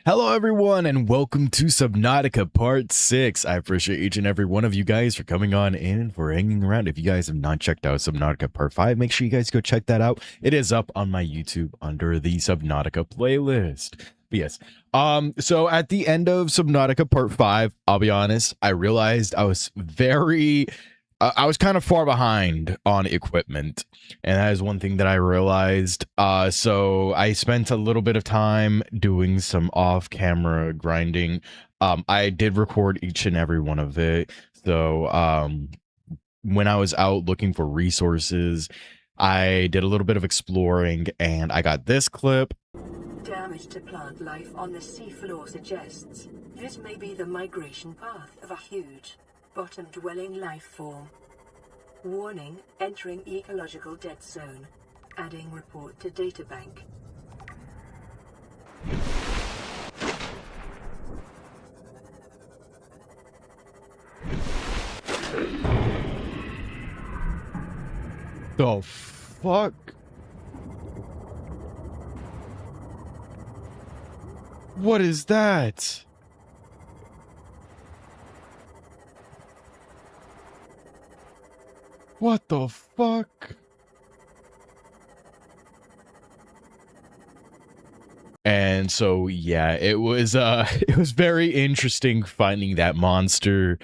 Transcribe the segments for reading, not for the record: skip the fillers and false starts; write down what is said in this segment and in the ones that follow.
Hello, everyone, and welcome to Subnautica Part 6. I appreciate each and every one of you guys for coming on in and for hanging around. If you guys have not checked out Subnautica Part 5, make sure you guys go check that out. It is up on my YouTube under the Subnautica playlist. But yes, so at the end of Subnautica Part 5, I'll be honest, I realized I was I was kind of far behind on equipment, and that is one thing that I realized. So I spent a little bit of time doing some off-camera grinding. I did record each and every one of it. So when I was out looking for resources, I did a little bit of exploring, and I got this clip. Damage to plant life on the seafloor suggests this may be the migration path of a huge bottom-dwelling life form. Warning, entering ecological dead zone. Adding report to databank. The fuck? What is that? What the fuck? And so yeah, it was it was very interesting finding that monster.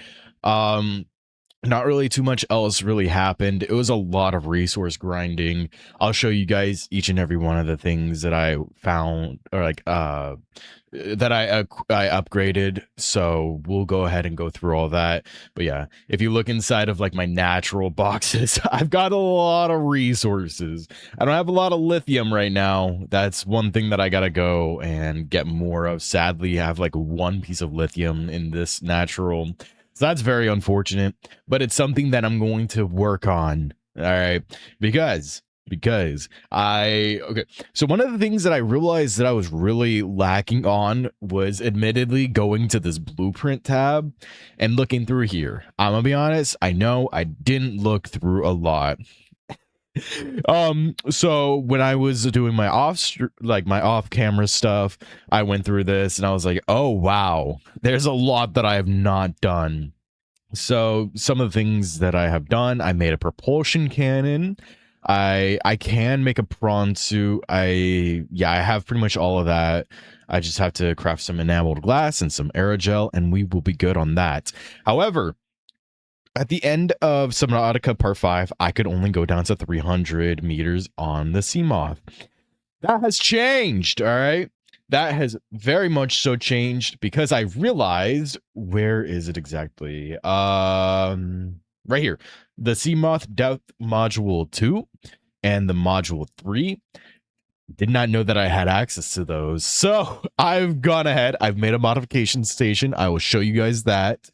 Not really too much else really happened. It was a lot of resource grinding. I'll show you guys each and every one of the things that I found, or like that I upgraded. So we'll go ahead and go through all that. But yeah, if you look inside of like my natural boxes, I've got a lot of resources. I don't have a lot of lithium right now. That's one thing that I gotta go and get more of. Sadly, I have like one piece of lithium in this natural. So that's very unfortunate, but it's something that I'm going to work on. All right, because okay. So one of the things that I realized that I was really lacking on was admittedly going to this blueprint tab and looking through here. I'm gonna be honest, I know I didn't look through a lot. So when I was doing my off camera stuff, I went through this and I was like, oh wow, there's a lot that I have not done. So some of the things that I have done, I made a propulsion cannon. I can make a prawn suit. I have pretty much all of that. I just have to craft some enameled glass and some aerogel, and we will be good on that. However, at the end of Subnautica Part 5, I could only go down to 300 meters on the sea moth. That has changed, all right? That has very much so changed because I realized, where is it exactly? Right here. The sea moth depth module 2 and the module 3. Did not know that I had access to those. So I've gone ahead. I've made a modification station. I will show you guys that.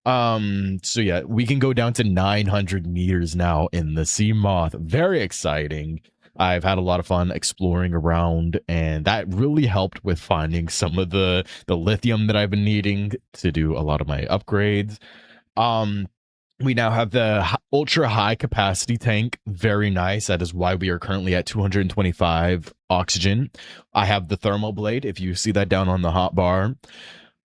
So yeah, we can go down to 900 meters now in the sea moth. Very exciting. I've had a lot of fun exploring around, and that really helped with finding some of the lithium that I've been needing to do a lot of my upgrades. We now have the ultra high capacity tank. Very nice. That is why we are currently at 225 oxygen. I have the thermal blade, if you see that down on the hot bar.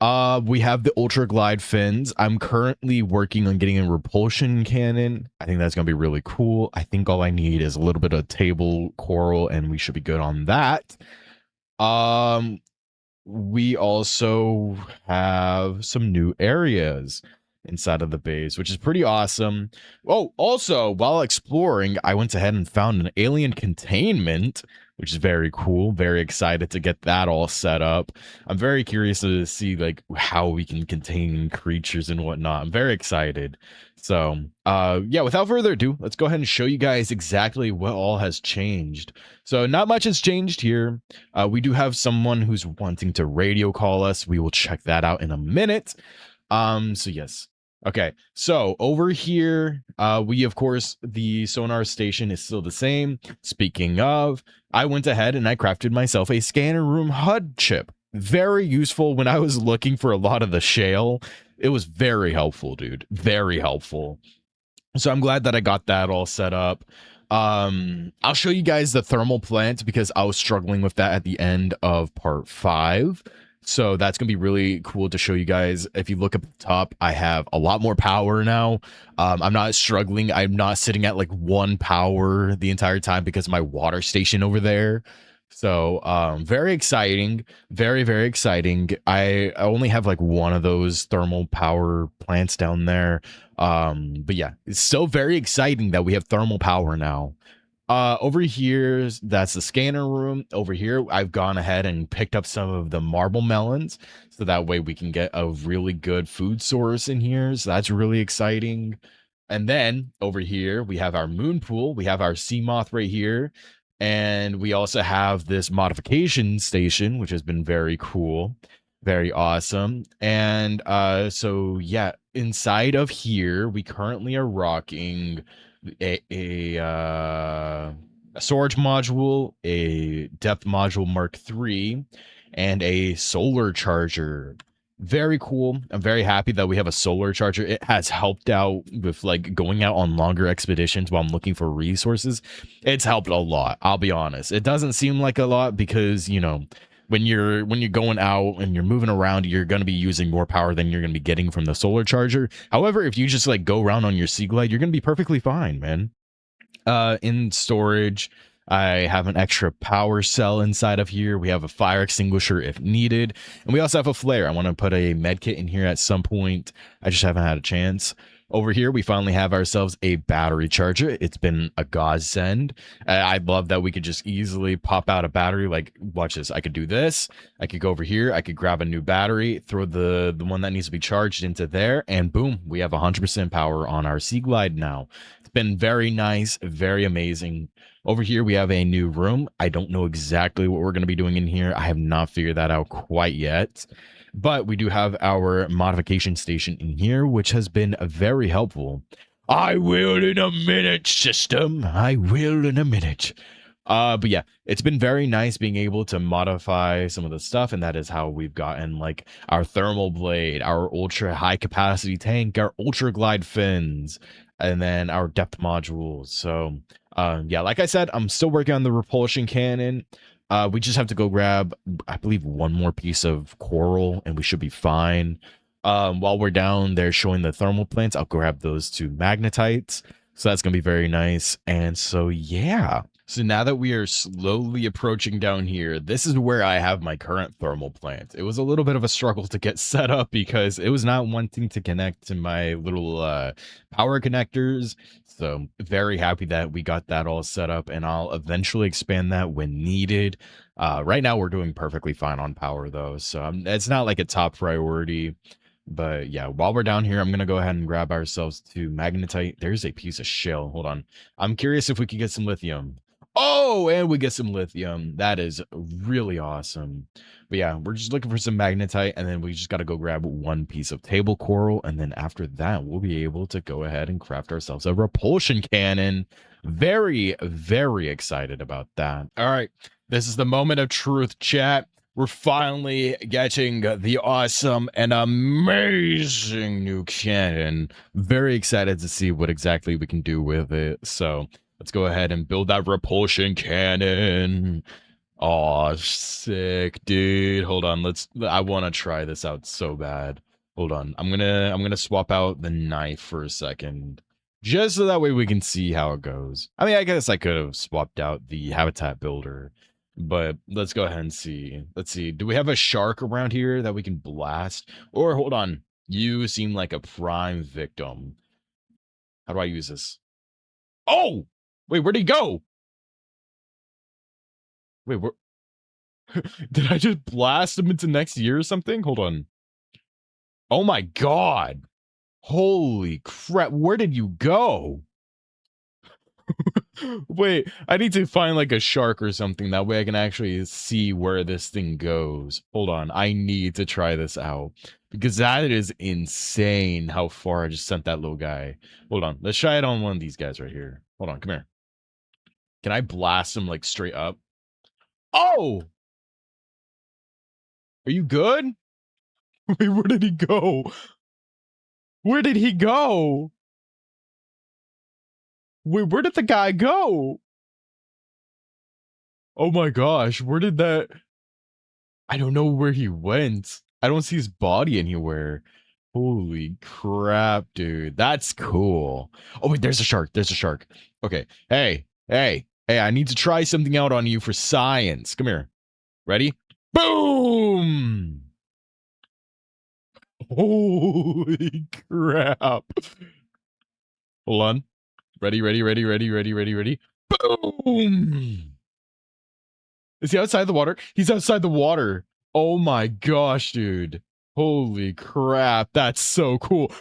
We have the ultra glide fins. I'm currently working on getting a repulsion cannon. I think that's gonna be really cool. I think all I need is a little bit of table coral and we should be good on that. We also have some new areas inside of the base, which is pretty awesome. Oh, also, while exploring, I went ahead and found an alien containment, which is very cool. Very excited to get that all set up. I'm very curious to see like how we can contain creatures and whatnot. I'm very excited. So yeah, without further ado, let's go ahead and show you guys exactly what all has changed. So not much has changed here. We do have someone who's wanting to radio call us. We will check that out in a minute. So yes. Okay, so over here, we, of course, the sonar station is still the same. Speaking of, I went ahead and I crafted myself a scanner room HUD chip. Very useful when I was looking for a lot of the shale. It was very helpful, dude. Very helpful. So I'm glad that I got that all set up. I'll show you guys the thermal plant because I was struggling with that at the end of part 5. So that's going to be really cool to show you guys. If you look up the top, I have a lot more power now. I'm not struggling. I'm not sitting at like one power the entire time because of my water station over there. So very exciting. Very, very exciting. I only have like one of those thermal power plants down there. But yeah, it's still very exciting that we have thermal power now. Over here, that's the scanner room. Over here, I've gone ahead and picked up some of the marble melons, so that way we can get a really good food source in here. So that's really exciting. And then over here, we have our moon pool. We have our sea moth right here. And we also have this modification station, which has been very cool, very awesome. And so yeah, inside of here, we currently are rocking a storage module, a depth module Mark III, and a solar charger. Very cool. I'm very happy that we have a solar charger. It has helped out with like going out on longer expeditions while I'm looking for resources. It's helped a lot. I'll be honest. It doesn't seem like a lot because, you know, when you're going out and you're moving around, you're going to be using more power than you're going to be getting from the solar charger. However, if you just like go around on your Sea Glide, you're going to be perfectly fine, man. In storage, I have an extra power cell inside of here. We have a fire extinguisher if needed, and we also have a flare. I want to put a med kit in here at some point. I just haven't had a chance. Over here, we finally have ourselves a battery charger. It's been a godsend. I love that we could just easily pop out a battery. Like, watch this. I could do this. I could go over here. I could grab a new battery, throw the one that needs to be charged into there, and boom, we have 100% power on our Sea Glide now. It's been very nice, very amazing. Over here, we have a new room. I don't know exactly what we're going to be doing in here. I have not figured that out quite yet. But we do have our modification station in here, which has been very helpful. I will in a minute, system. I will in a minute. But yeah, it's been very nice being able to modify some of the stuff, and that is how we've gotten like our thermal blade, our ultra high capacity tank, our ultra glide fins, and then our depth modules. So yeah, like I said, I'm still working on the repulsion cannon. We just have to go grab, I believe, one more piece of coral, and we should be fine. While we're down there showing the thermal plants, I'll grab those two magnetites. So that's gonna be very nice. And so yeah. So now that we are slowly approaching down here, this is where I have my current thermal plant. It was a little bit of a struggle to get set up because it was not wanting to connect to my little power connectors. So very happy that we got that all set up, and I'll eventually expand that when needed. Right now we're doing perfectly fine on power though, so it's not like a top priority. But yeah, while we're down here, I'm gonna go ahead and grab ourselves to magnetite. There's a piece of shell. Hold on. I'm curious if we could get some lithium. Oh, and we get some lithium. That is really awesome. But yeah, we're just looking for some magnetite, and then we just got to go grab one piece of table coral, and then after that, we'll be able to go ahead and craft ourselves a repulsion cannon. Very, very excited about that. All right, this is the moment of truth, chat. We're finally getting the awesome and amazing new cannon. Very excited to see what exactly we can do with it. So let's go ahead and build that repulsion cannon. Oh, sick, dude. Hold on. I want to try this out so bad. Hold on. I'm gonna swap out the knife for a second. Just so that way we can see how it goes. I mean, I guess I could have swapped out the habitat builder, but let's go ahead and see. Let's see. Do we have a shark around here that we can blast? Or hold on. You seem like a prime victim. How do I use this? Oh! Wait, where'd he go? Wait, where? Did I just blast him into next year or something? Hold on. Oh my god. Holy crap. Where did you go? Wait, I need to find like a shark or something. That way I can actually see where this thing goes. Hold on. I need to try this out because that is insane how far I just sent that little guy. Hold on. Let's try it on one of these guys right here. Hold on. Come here. Can I blast him like straight up? Oh, are you good? Wait, where did he go? Where did he go? Wait, where did the guy go? Oh my gosh, where did that? I don't know where he went. I don't see his body anywhere. Holy crap, dude. That's cool. Oh, wait, there's a shark. There's a shark. Okay. Hey, I need to try something out on you for science. Come here. Ready? Boom! Holy crap. Hold on. Ready. Boom! Is he outside the water? He's outside the water. Oh my gosh, dude. Holy crap. That's so cool.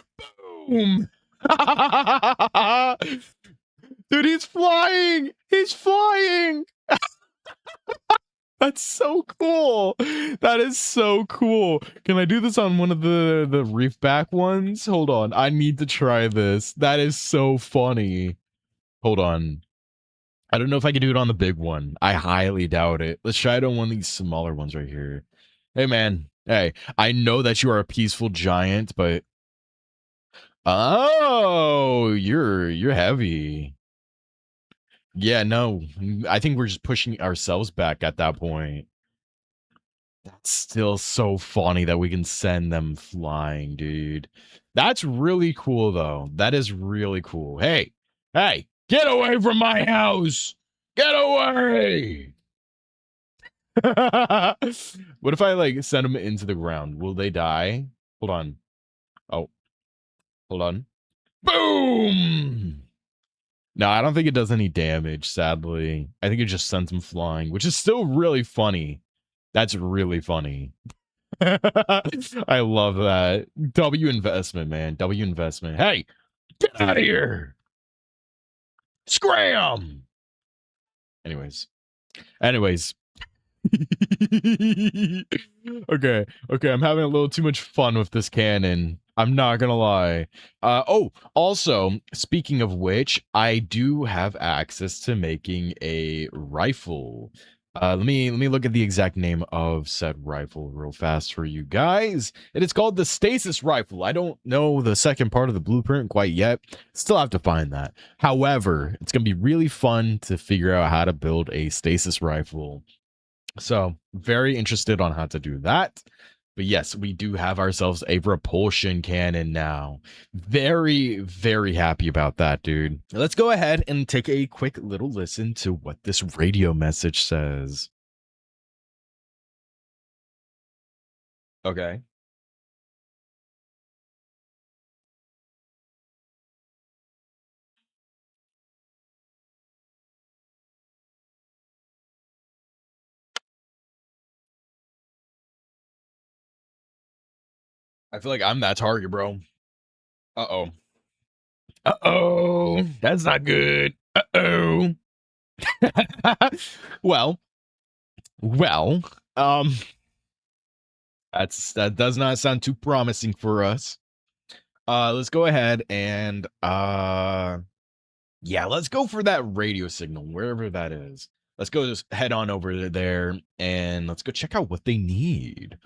Boom! Dude, he's flying! He's flying! That's so cool. That is so cool. Can I do this on one of the reef back ones? Hold on. I need to try this. That is so funny. Hold on. I don't know if I can do it on the big one. I highly doubt it. Let's try it on one of these smaller ones right here. Hey man. Hey, I know that you are a peaceful giant, but oh, you're heavy. Yeah, no. I think we're just pushing ourselves back at that point. That's still so funny that we can send them flying, dude. That's really cool, though. That is really cool. Hey, get away from my house! Get away! What if I like send them into the ground? Will they die? Hold on. Oh, hold on. Boom! No, I don't think it does any damage, sadly. I think it just sends them flying, which is still really funny. That's really funny. I love that. W investment, man. W investment. Hey, get out of here. Scram. Anyways, okay, I'm having a little too much fun with this cannon. I'm not gonna lie. Also, speaking of which, I do have access to making a rifle. Let me look at the exact name of said rifle real fast for you guys. It is called the stasis rifle. I don't know the second part of the blueprint quite yet. Still have to find that. However, it's gonna be really fun to figure out how to build a stasis rifle, so very interested on how to do that. But yes, we do have ourselves a propulsion cannon now. Very, very happy about that, dude. Let's go ahead and take a quick little listen to what this radio message says. Okay. I feel like I'm that target, bro. Uh-oh. Uh-oh. That's not good. Uh-oh. well, well, um, that does not sound too promising for us. Let's go ahead and yeah, let's go for that radio signal wherever that is. Let's go just head on over there and let's go check out what they need.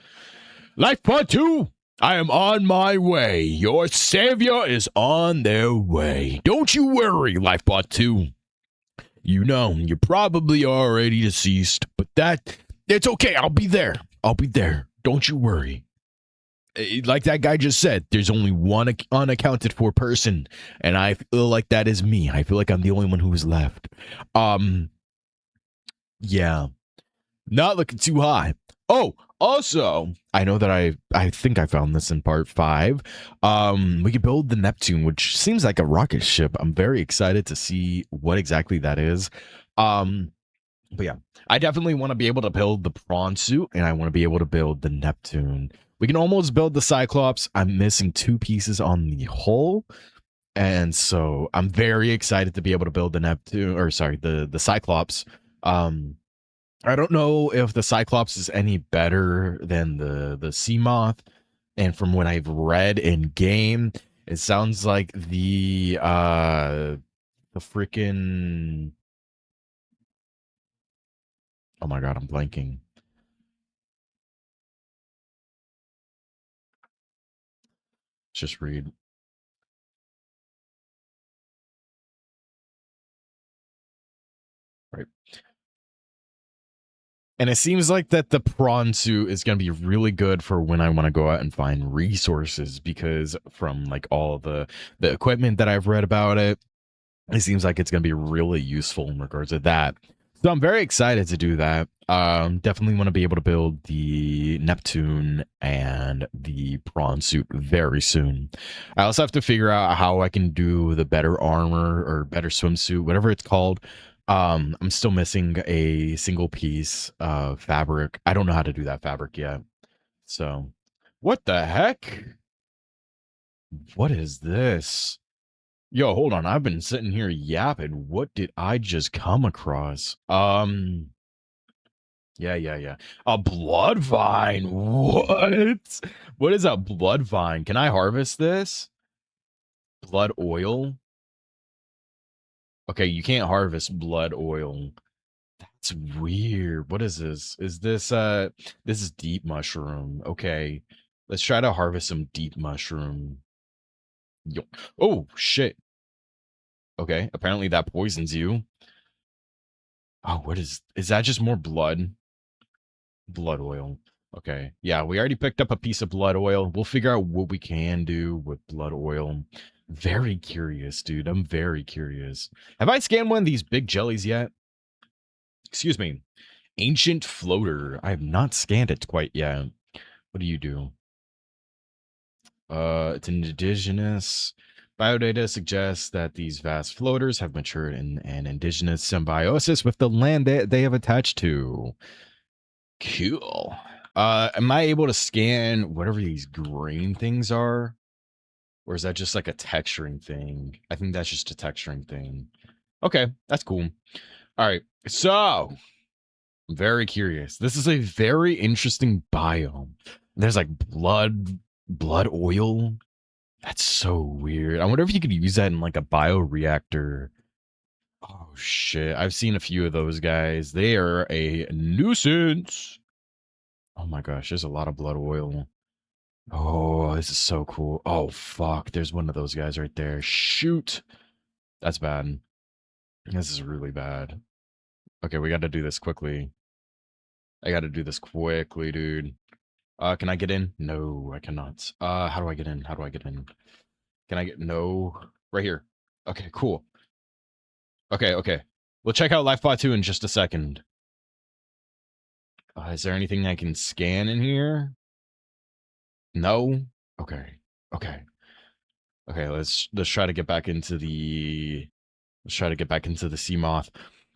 Lifepod 2, I am on my way. Your savior is on their way. Don't you worry, Lifebot 2. You know, you're probably already deceased, but it's okay. I'll be there. I'll be there. Don't you worry. Like that guy just said, there's only one unaccounted for person, and I feel like that is me. I feel like I'm the only one who is left. Um, yeah, not looking too high. Oh, also, I know that I think I found this in part 5. We could build the Neptune, which seems like a rocket ship. I'm very excited to see what exactly that is. But yeah, I definitely want to be able to build the prawn suit, and I want to be able to build the Neptune. We can almost build the Cyclops. I'm missing 2 pieces on the hull, and so I'm very excited to be able to build the Neptune, or sorry, the Cyclops. I don't know if the Cyclops is any better than the Sea Moth, and from what I've read in game, it sounds like the freaking, oh my god, I'm blanking. Let's just read. Right. And it seems like that the prawn suit is going to be really good for when I want to go out and find resources, because from like all the equipment that I've read about it, it seems like it's going to be really useful in regards to that. So I'm very excited to do that. Definitely want to be able to build the Neptune and the prawn suit very soon. I also have to figure out how I can do the better armor or better swimsuit, whatever it's called. I'm still missing a single piece of fabric. I don't know how to do that fabric yet. So, what the heck? What is this? Yo, hold on. I've been sitting here yapping. What did I just come across? Yeah. A blood vine. What? What is a blood vine? Can I harvest this? Blood oil? Okay, you can't harvest blood oil. That's weird. What is this? Is this is deep mushroom. Okay. Let's try to harvest some deep mushroom. Yo. Oh, shit. Okay, apparently that poisons you. Oh, what is that just more blood? Blood oil. Okay. Yeah, we already picked up a piece of blood oil. We'll figure out what we can do with blood oil. Very curious, dude. I'm very curious. Have I scanned one of these big jellies yet? Excuse me. Ancient floater. I have not scanned it quite yet. What do you do? It's an indigenous. Biodata suggests that these vast floaters have matured in an indigenous symbiosis with the land they have attached to. Cool. Am I able to scan whatever these green things are? Or is that just like a texturing thing? I think that's just a texturing thing. Okay, that's cool. All right. So, I'm very curious. This is a very interesting biome. There's like blood oil. That's so weird. I wonder if you could use that in like a bioreactor. Oh shit. I've seen a few of those guys. They are a nuisance. Oh my gosh, there's a lot of blood oil. Oh, this is so cool. Oh fuck, there's one of those guys right there. Shoot. That's bad. This is really bad. Okay, we got to do this quickly. I got to do this quickly, dude. Can I get in? No, I cannot. How do I get in? How do I get in? Can I get no? Right here. Okay, cool. Okay. We'll check out LifePod 2 in just a second. Is there anything I can scan in here? No? Okay. Okay. Okay, let's try to get back into the sea moth.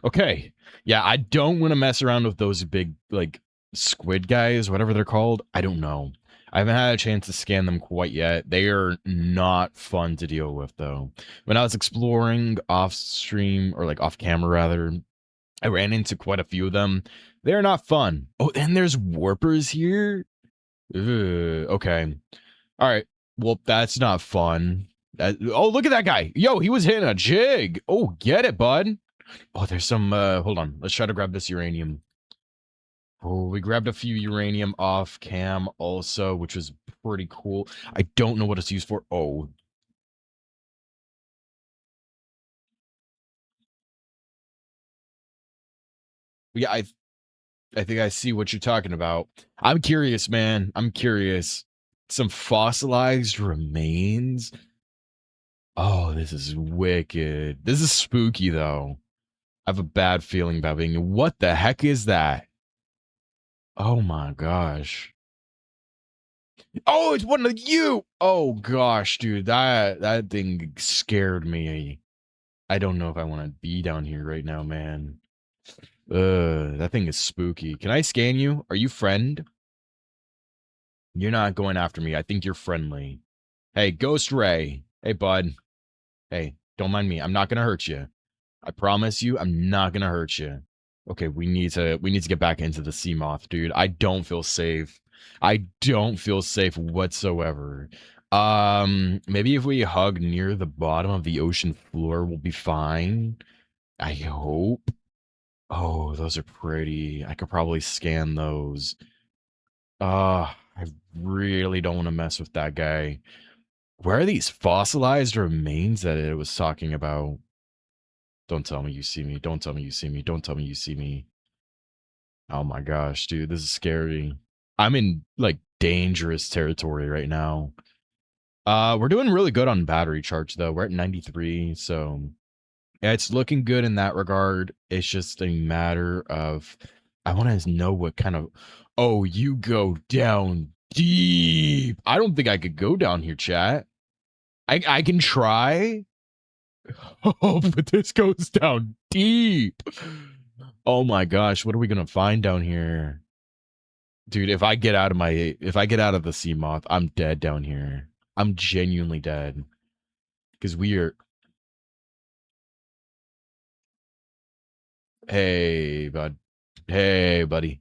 Okay. Yeah, I don't want to mess around with those big like squid guys, whatever they're called. I don't know. I haven't had a chance to scan them quite yet. They are not fun to deal with though. When I was exploring off stream or like off camera rather, I ran into quite a few of them. They're not fun. Oh, and there's warpers here. Ugh, okay. All right. Well, that's not fun. Oh, look at that guy. Yo, he was hitting a jig. Oh, get it, bud. Oh, there's some hold on. Let's try to grab this uranium. Oh, we grabbed a few uranium off cam also, which was pretty cool. I don't know what it's used for. Oh. Yeah, I think I see what you're talking about. I'm curious, man. I'm curious. Some fossilized remains. Oh, this is wicked. This is spooky though. I have a bad feeling about being. What the heck is that? Oh my gosh. Oh, it's one of you. Oh gosh, dude. That thing scared me. I don't know if I want to be down here right now, man. That thing is spooky. Can I scan you? Are you friend? You're not going after me. I think you're friendly. Hey, Ghost Ray. Hey, bud. Hey, don't mind me. I'm not gonna hurt you. I promise you, I'm not gonna hurt you. Okay, we need to get back into the sea moth, dude. I don't feel safe. I don't feel safe whatsoever. Maybe if we hug near the bottom of the ocean floor, we'll be fine. I hope. Oh, those are pretty. I could probably scan those. I really don't want to mess with that guy. Where are these fossilized remains that it was talking about? Don't tell me you see me. Don't tell me you see me. Don't tell me you see me. Oh my gosh, dude, this is scary. I'm in like dangerous territory right now. We're doing really good on battery charge though. We're at 93, so yeah, it's looking good in that regard. It's just a matter of I want to know what kind of oh, you go down deep. I don't think I could go down here, chat. I can try. Oh, but this goes down deep. Oh my gosh, what are we gonna find down here? Dude, if I get out of the sea moth, I'm dead down here. I'm genuinely dead. Because we are hey, bud. Hey, buddy.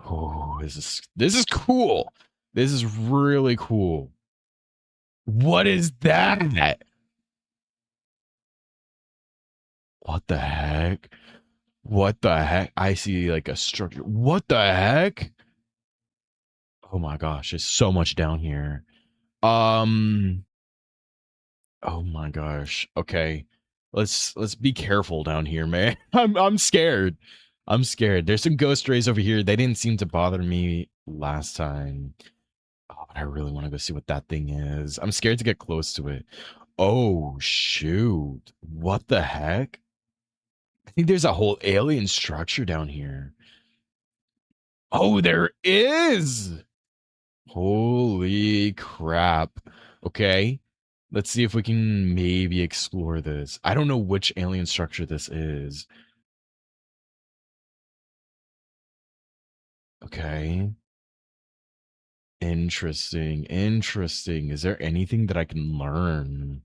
Oh, this is cool. This is really cool. What is that? What the heck? What the heck? I see like a structure. What the heck? Oh my gosh, there's so much down here. Um, oh my gosh. Okay. Let's be careful down here, man. I'm scared. I'm scared. There's some ghost rays over here. They didn't seem to bother me last time. Oh, but I really want to go see what that thing is. I'm scared to get close to it. Oh shoot. What the heck? I think there's a whole alien structure down here. Oh, there is. Holy crap. Okay. Let's see if we can maybe explore this. I don't know which alien structure this is. Okay. Interesting. Interesting. Is there anything that I can learn?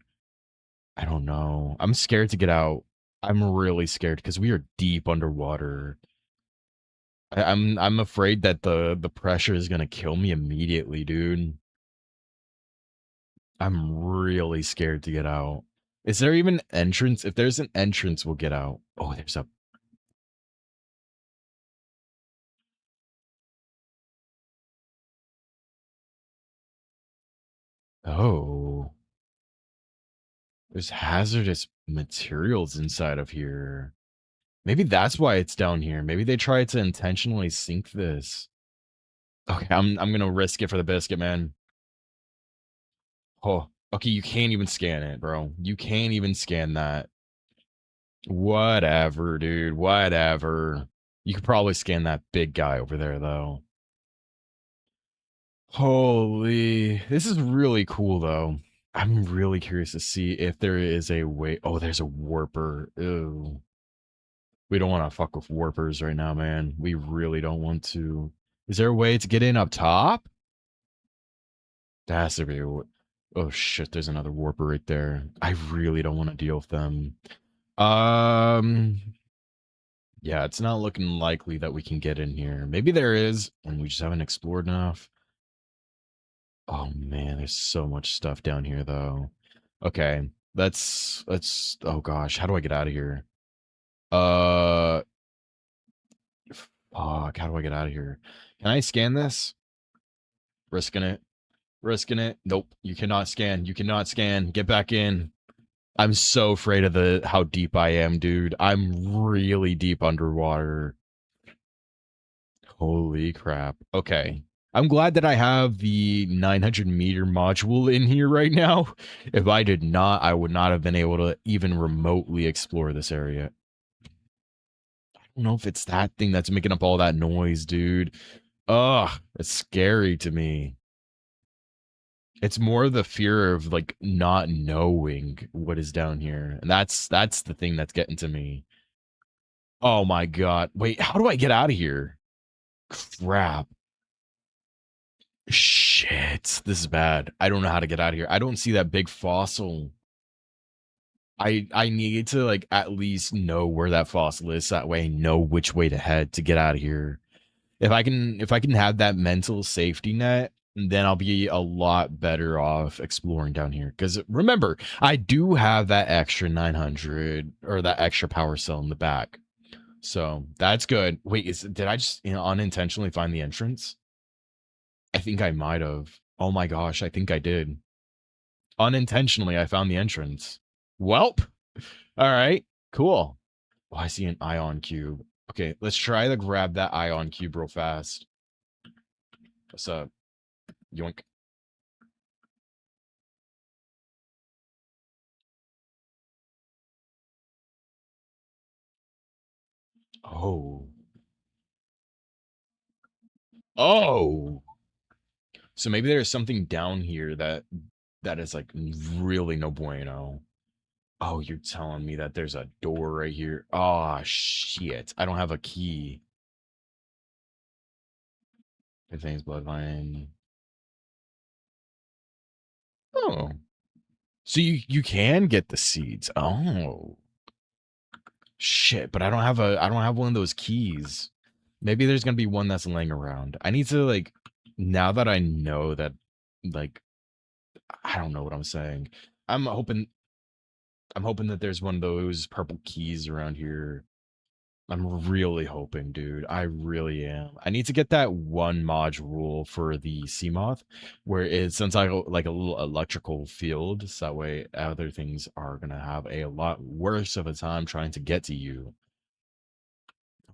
I don't know. I'm scared to get out. I'm really scared because we are deep underwater. I'm afraid that the pressure is gonna kill me immediately, dude. I'm really scared to get out. Is there even entrance? If there's an entrance, we'll get out. Oh, there's a oh. There's hazardous materials inside of here. Maybe that's why it's down here. Maybe they tried to intentionally sink this. Okay, I'm gonna risk it for the biscuit, man. Oh, okay, you can't even scan it, bro. You can't even scan that. Whatever, dude. Whatever. You could probably scan that big guy over there, though. Holy. This is really cool, though. I'm really curious to see if there is a way. Oh, there's a warper. Ew. We don't want to fuck with warpers right now, man. We really don't want to. Is there a way to get in up top? That has to be. Oh shit! There's another warper right there. I really don't want to deal with them. Um. Yeah, it's not looking likely that we can get in here. Maybe there is, and we just haven't explored enough. Oh man, there's so much stuff down here though. Okay, let's. Oh gosh, how do I get out of here? Uh, fuck. How do I get out of here? Can I scan this? Risking it. Risking it. Nope. You cannot scan. You cannot scan. Get back in. I'm so afraid of the how deep I am, dude. I'm really deep underwater. Holy crap. Okay. I'm glad that I have the 900-meter module in here right now. If I did not, I would not have been able to even remotely explore this area. I don't know if it's that thing that's making up all that noise, dude. Ugh, it's scary to me. It's more the fear of like not knowing what is down here. And that's the thing that's getting to me. Oh my god. Wait, how do I get out of here? Crap. Shit. This is bad. I don't know how to get out of here. I don't see that big fossil. I need to like at least know where that fossil is so that way I know which way to head to get out of here. If I can have that mental safety net, then I'll be a lot better off exploring down here. Because remember, I do have that extra 900 or that extra power cell in the back. So that's good. Wait, did I just unintentionally find the entrance? I think I might have. Oh my gosh, I think I did. Unintentionally, I found the entrance. Welp. All right, cool. Oh, I see an ion cube. Okay, let's try to grab that ion cube real fast. What's up? Yoink. Oh. Oh. So maybe there's something down here that is like really no bueno. Oh, you're telling me that there's a door right here. Oh shit. I don't have a key. Contains bloodline. Oh. So you can get the seeds. Oh. Shit, but I don't have one of those keys. Maybe there's gonna be one that's laying around. I need to like now that I know that like I don't know what I'm saying. I'm hoping I'm hoping that there's one of those purple keys around here. I'm really hoping, dude. I really am. I need to get that one module for the Seamoth, where it sends out like a little electrical field, so that way other things are gonna have a lot worse of a time trying to get to you.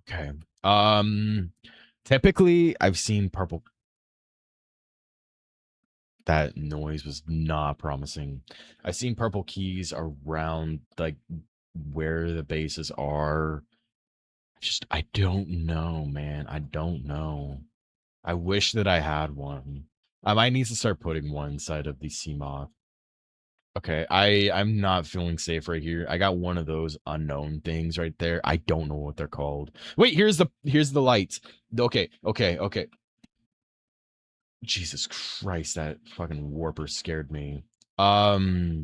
Okay. Typically I've seen purple. That noise was not promising. I've seen purple keys around like where the bases are. Just I don't know, man. I don't know. I wish that I had one. I might need to start putting one inside of the CMOth. Okay, I'm not feeling safe right here. I got one of those unknown things right there. I don't know what they're called. Wait, here's the lights. Okay, okay, okay. Jesus Christ, that fucking warper scared me. Okay.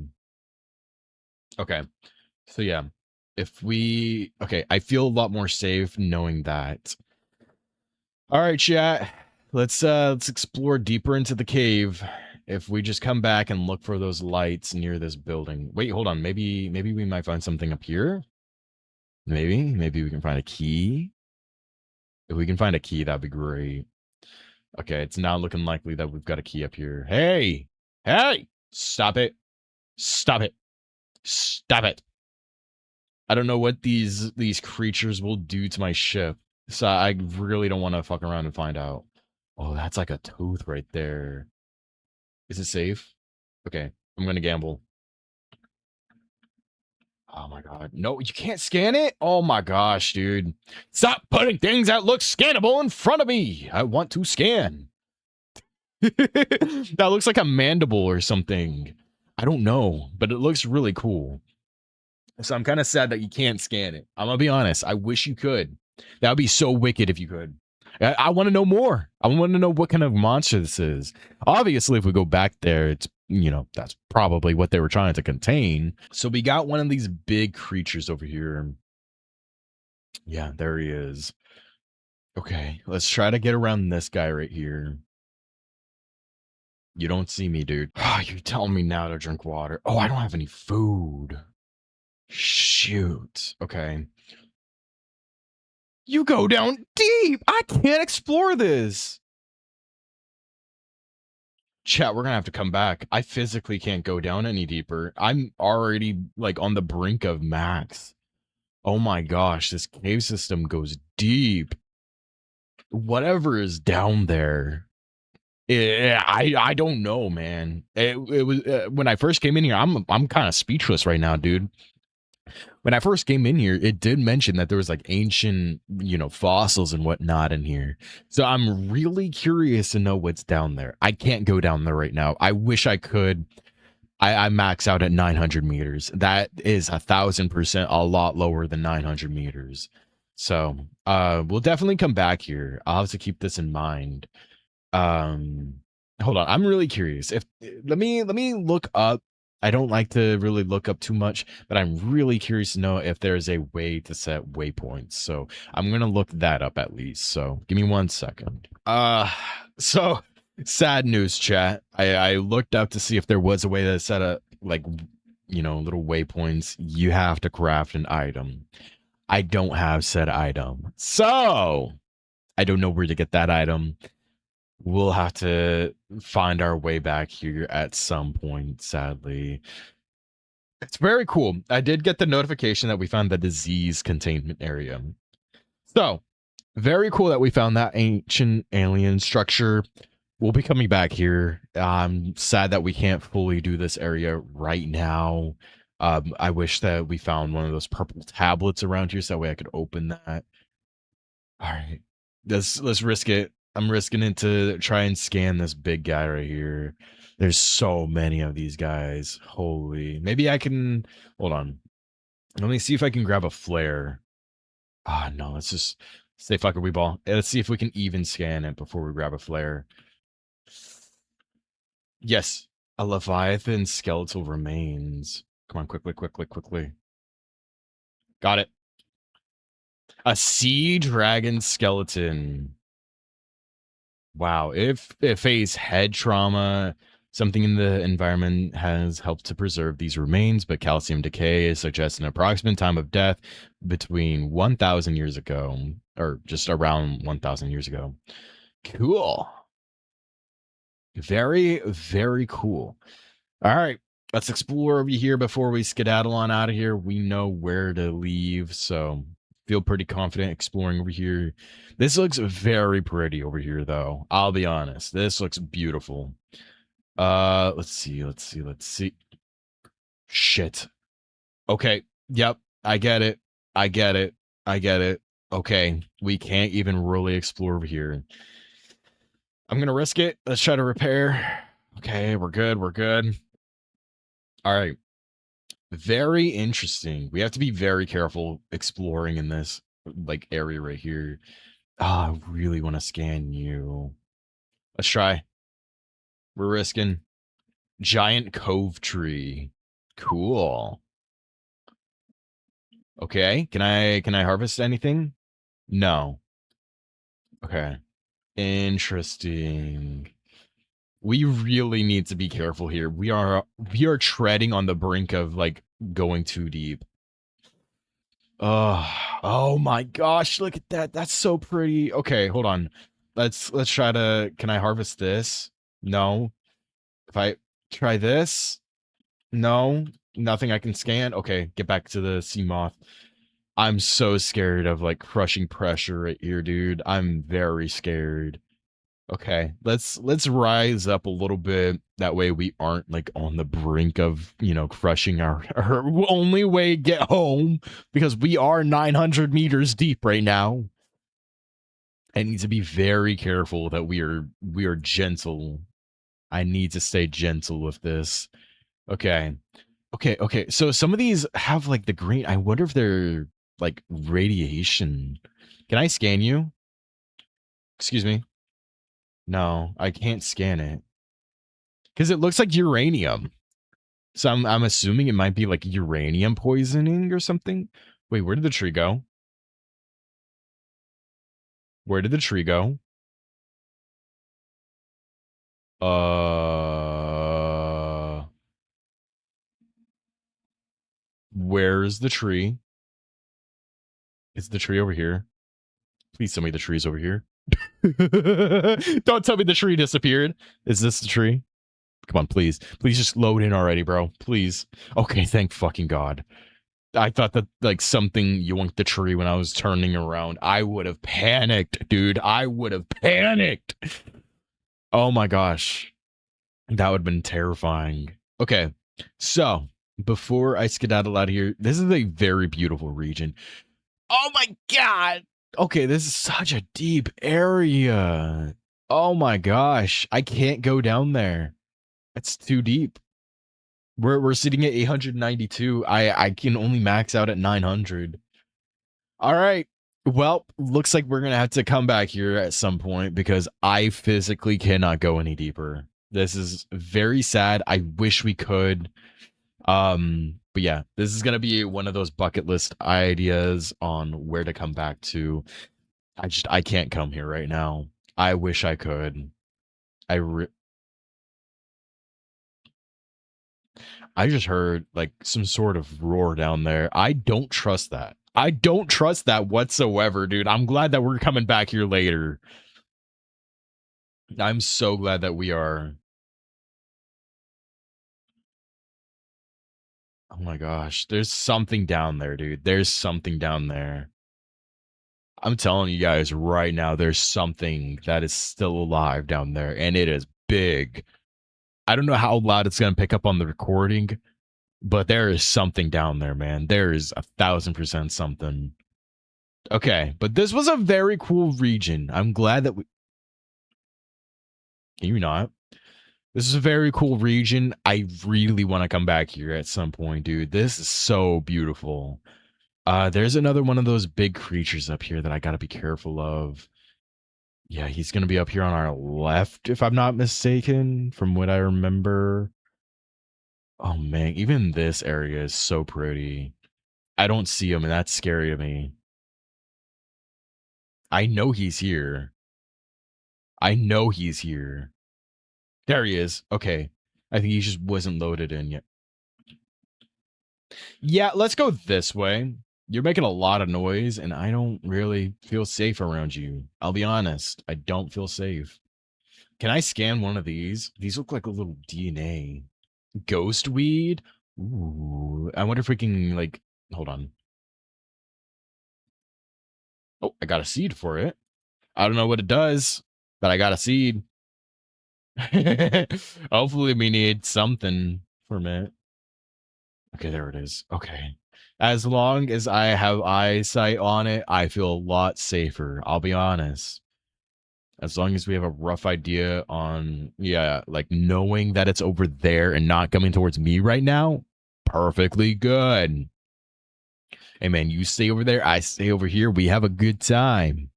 So yeah, if we okay, I feel a lot more safe knowing that. All right, chat. Let's explore deeper into the cave. If we just come back and look for those lights near this building. Wait, hold on. Maybe we might find something up here. Maybe we can find a key. If we can find a key, that'd be great. Okay, it's not looking likely that we've got a key up here. Hey! Hey! Stop it. Stop it. Stop it. I don't know what these creatures will do to my ship. So I really don't want to fuck around and find out. Oh, that's like a tooth right there. Is it safe? Okay, I'm gonna gamble. Oh my god. No, you can't scan it? Oh my gosh, dude. Stop putting things that look scannable in front of me. I want to scan. That looks like a mandible or something. I don't know, but it looks really cool. So I'm kind of sad that you can't scan it. I'm gonna be honest. I wish you could. That would be so wicked if you could. I want to know more. I want to know what kind of monster this is. Obviously, if we go back there, it's that's probably what they were trying to contain. So we got one of these big creatures over here. Yeah, there he is. Okay, let's try to get around this guy right here. You don't see me, dude. You're telling me now to drink water. Oh, I don't have any food. Shoot. Okay. You go down deep. I can't explore this. Chat, we're gonna have to come back. I physically can't go down any deeper. I'm already like on the brink of max. Oh my gosh, this cave system goes deep. Whatever is down there. I don't know, man. It was when I first came in here. I'm kind of speechless right now, dude. When I first came in here, it did mention that there was like ancient, fossils and whatnot in here. So I'm really curious to know what's down there. I can't go down there right now. I wish I could. I max out at 900 meters. That is 1,000% a lot lower than 900 meters. So we'll definitely come back here. I'll have to keep this in mind. Um, hold on. I'm really curious. If let me look up. I don't like to really look up too much, but I'm really curious to know if there's a way to set waypoints. So I'm gonna look that up at least. So give me 1 second. So sad news, chat. I looked up to see if there was a way to set a like little waypoints. You have to craft an item. I don't have said item, so I don't know where to get that item. We'll have to find our way back here at some point, sadly. It's very cool. I did get the notification that we found the disease containment area. So, very cool that we found that ancient alien structure. We'll be coming back here. I'm sad that we can't fully do this area right now. I wish that we found one of those purple tablets around here so that way I could open that. All right. Let's risk it. I'm risking it to try and scan this big guy right here. There's so many of these guys. Holy. Maybe I can hold on. Let me see if I can grab a flare. Ah, no, let's just stay fucker we ball. Let's see if we can even scan it before we grab a flare. Yes. A Leviathan skeletal remains. Come on, quickly, quickly, quickly. Got it. A sea dragon skeleton. Wow. If it faced head trauma, something in the environment has helped to preserve these remains, but calcium decay suggests an approximate time of death between 1,000 years ago, or just around 1,000 years ago. Cool. Very, very cool. All right. Let's explore over here before we skedaddle on out of here. We know where to leave, so feel pretty confident exploring over here. This looks very pretty over here, though. I'll be honest. This looks beautiful. Let's see. Shit. Okay. Yep. I get it. I get it. I get it. Okay. We can't even really explore over here. I'm gonna risk it. Let's try to repair. Okay, we're good. We're good. All right. Very interesting. We have to be very careful exploring in this like area right here. Ah, I really want to scan you. Let's try. We're risking giant cove tree. Cool. Okay. Can I harvest anything? No. Okay. Interesting. We really need to be careful here. We are treading on the brink of like going too deep. Oh my gosh, look at that. That's so pretty. Okay, hold on. Let's try to can I harvest this? No. If I try this? No. Nothing I can scan. Okay, get back to the sea moth. I'm so scared of like crushing pressure right here, dude. I'm very scared. Okay, let's rise up a little bit. That way we aren't like on the brink of, crushing our only way to get home because we are 900 meters deep right now. I need to be very careful that we are gentle. I need to stay gentle with this. Okay. Okay. So some of these have like the green. I wonder if they're like radiation. Can I scan you? Excuse me. No, I can't scan it. Because it looks like uranium. So I'm assuming it might be like uranium poisoning or something. Wait, where did the tree go? Where did the tree go? Where's the tree? Is the tree over here? Please tell me the tree's over here. Don't tell me the tree disappeared. Is this the tree? Come on, please. Please just load in already, bro. Please. Okay, thank fucking God. I thought that like something yoinked the tree when I was turning around. I would have panicked, dude. I would have panicked. Oh my gosh. That would have been terrifying. Okay. So before I skedaddle out of here, this is a very beautiful region. Oh my God. Okay, this is such a deep area. Oh my gosh. I can't go down there. It's too deep. We're sitting at 892. I can only max out at 900. All right. Well, looks like we're gonna have to come back here at some point because I physically cannot go any deeper. This is very sad. I wish we could. But yeah, this is gonna be one of those bucket list ideas on where to come back to. I can't come here right now. I wish I could. I I just heard like some sort of roar down there. I don't trust that. I don't trust that whatsoever, dude. I'm glad that we're coming back here later. I'm so glad that we are. Oh my gosh. There's something down there, dude. There's something down there. I'm telling you guys right now, there's something that is still alive down there, and it is big. I don't know how loud it's going to pick up on the recording, but there is something down there, man. There is 1,000% something. Okay, but this was a very cool region. I'm glad that we. Can you not? This is a very cool region. I really want to come back here at some point, dude. This is so beautiful. There's another one of those big creatures up here that I gotta be careful of. Yeah, he's gonna be up here on our left, if I'm not mistaken, from what I remember. Oh man, even this area is so pretty. I don't see him, and that's scary to me. I know he's here. I know he's here. There he is. Okay. I think he just wasn't loaded in yet. Yeah, let's go this way. You're making a lot of noise, and I don't really feel safe around you. I'll be honest. I don't feel safe. Can I scan one of these? These look like a little DNA. Ghost weed? Ooh. I wonder if we can, like, hold on. Oh, I got a seed for it. I don't know what it does, but I got a seed. Hopefully we need something from it. Okay, there it is. Okay. As long as I have eyesight on it, I feel a lot safer. I'll be honest. As long as we have a rough idea on, yeah, like knowing that it's over there and not coming towards me right now, perfectly good. Hey, man, you stay over there. I stay over here. We have a good time.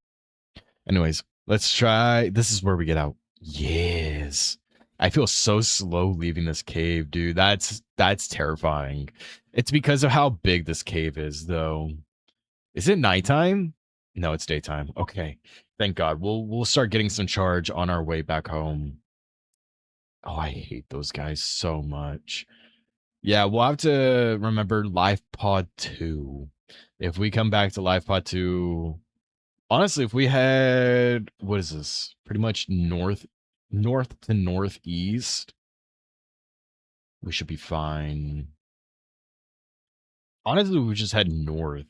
Anyways, let's try. This is where we get out. Yes. I feel so slow leaving this cave, dude. That's terrifying. It's because of how big this cave is, though. Is it nighttime? No, it's daytime. Okay. Thank God. We'll start getting some charge on our way back home. Oh, I hate those guys so much. Yeah, we'll have to remember Life Pod 2. If we come back to Life Pod 2, honestly, if we had, what is this? Pretty much north to northeast, we should be fine. Honestly, we just head north,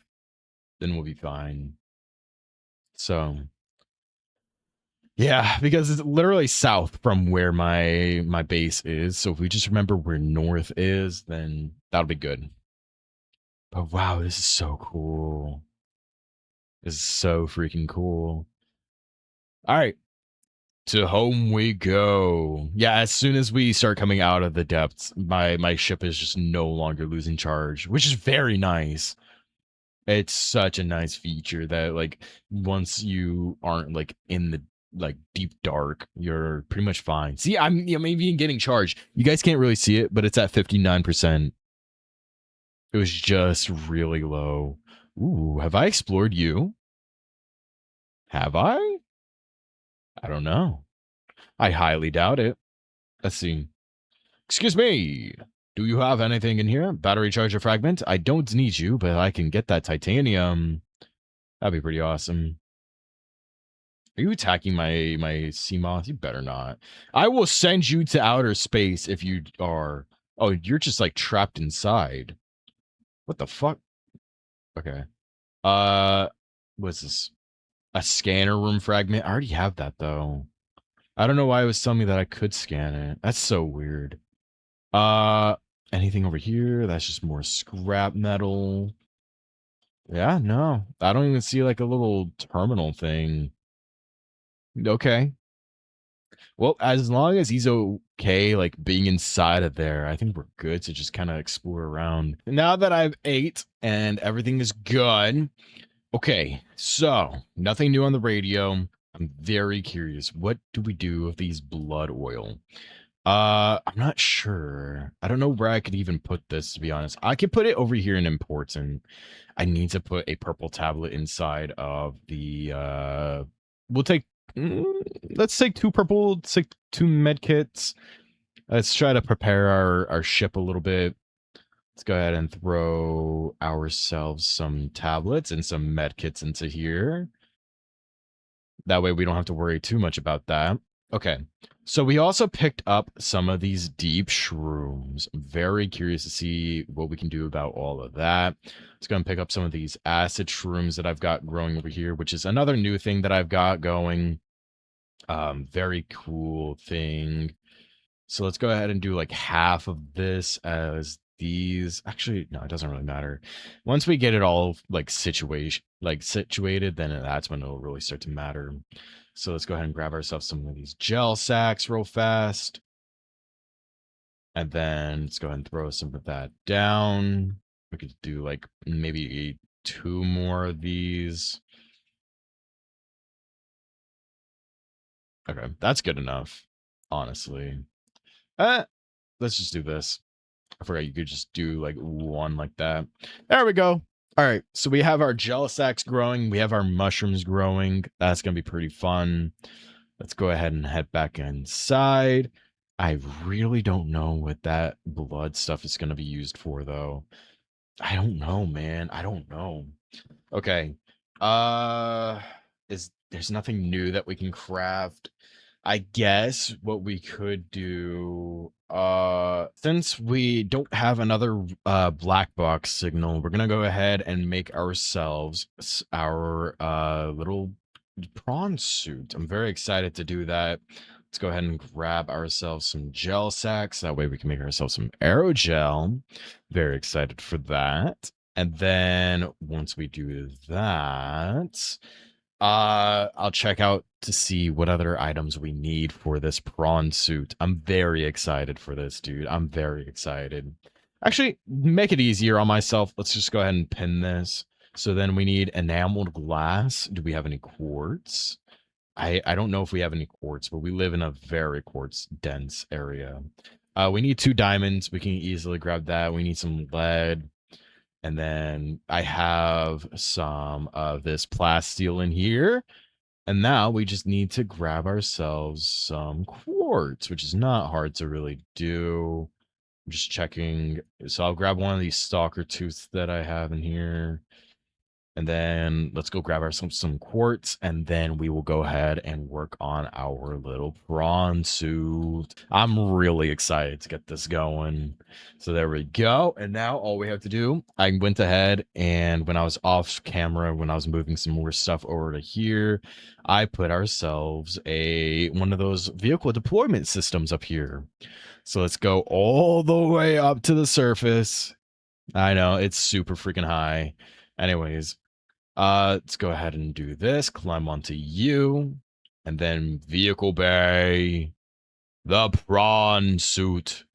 then we'll be fine. So, yeah, because it's literally south from where my base is. So if we just remember where north is, then that'll be good. But wow, this is so cool. This is so freaking cool. All right, to home we go. Yeah, as soon as we start coming out of the depths, my ship is just no longer losing charge, which is very nice. It's such a nice feature that like once you aren't like in the like deep dark, you're pretty much fine. See, I'm maybe getting charged. You guys can't really see it, but it's at 59%. It was just really low. Ooh, have I explored you? Have I? I don't know. I highly doubt it. Let's see. Excuse me. Do you have anything in here? Battery charger fragment? I don't need you, but I can get that titanium. That'd be pretty awesome. Are you attacking my sea moth? You better not. I will send you to outer space if you are. Oh, you're just like trapped inside. What the fuck? Okay. What's this? A scanner room fragment? I already have that though. I don't know why it was telling me that I could scan it. That's so weird. Uh, anything over here? That's just more scrap metal. Yeah, no. I don't even see like a little terminal thing. Okay. Well, as long as he's okay, like being inside of there, I think we're good to just kind of explore around. Now that I've ate and everything is good. Okay, so nothing new on the radio. I'm very curious. What do we do with these blood oil? I'm not sure. I don't know where I could even put this, to be honest. I could put it over here in important. I need to put a purple tablet inside of the we'll take let's take two purple, let's take two med kits. Let's try to prepare our ship a little bit. Let's go ahead and throw ourselves some tablets and some med kits into here. That way we don't have to worry too much about that. Okay. So we also picked up some of these deep shrooms. I'm very curious to see what we can do about all of that. Let's go and pick up some of these acid shrooms that I've got growing over here, which is another new thing that I've got going. Very cool thing. So let's go ahead and do like half of this as these. Actually, no, it doesn't really matter. Once we get it all situated, then that's when it'll really start to matter. So let's go ahead and grab ourselves some of these gel sacks real fast. And then let's go ahead and throw some of that down. We could do like maybe 2 more of these. Okay, that's good enough, honestly. Let's just do this. I forgot you could just do like one like that. There we go. All right, so we have our gel sacks growing. We have our mushrooms growing. That's going to be pretty fun. Let's go ahead and head back inside. I really don't know what that blood stuff is going to be used for, though. I don't know, man. I don't know. Okay. Uh, there's nothing new that we can craft. I guess what we could do, since we don't have another black box signal, we're gonna go ahead and make ourselves our little prawn suit. I'm very excited to do that. Let's go ahead and grab ourselves some gel sacks. That way we can make ourselves some aerogel. Very excited for that. And then once we do that, I'll check out to see what other items we need for this prawn suit. I'm very excited for this, dude. I'm very excited. Actually, make it easier on myself. Let's just go ahead and pin this. So then we need enameled glass. Do we have any quartz? I don't know if we have any quartz, but we live in a very quartz dense area. We need 2 diamonds. We can easily grab that. We need some lead. And then I have some of this plasteel in here. And now we just need to grab ourselves some quartz, which is not hard to really do. I'm just checking. So I'll grab one of these stalker tooths that I have in here. And then let's go grab ourselves some quartz, and then we will go ahead and work on our little prawn suit. I'm really excited to get this going. So there we go. And now all we have to do, I went ahead and when I was off camera, when I was moving some more stuff over to here, I put ourselves one of those vehicle deployment systems up here. So let's go all the way up to the surface. I know it's super freaking high. Anyways, let's go ahead and do this. Climb onto you. And then vehicle bay. The prawn suit.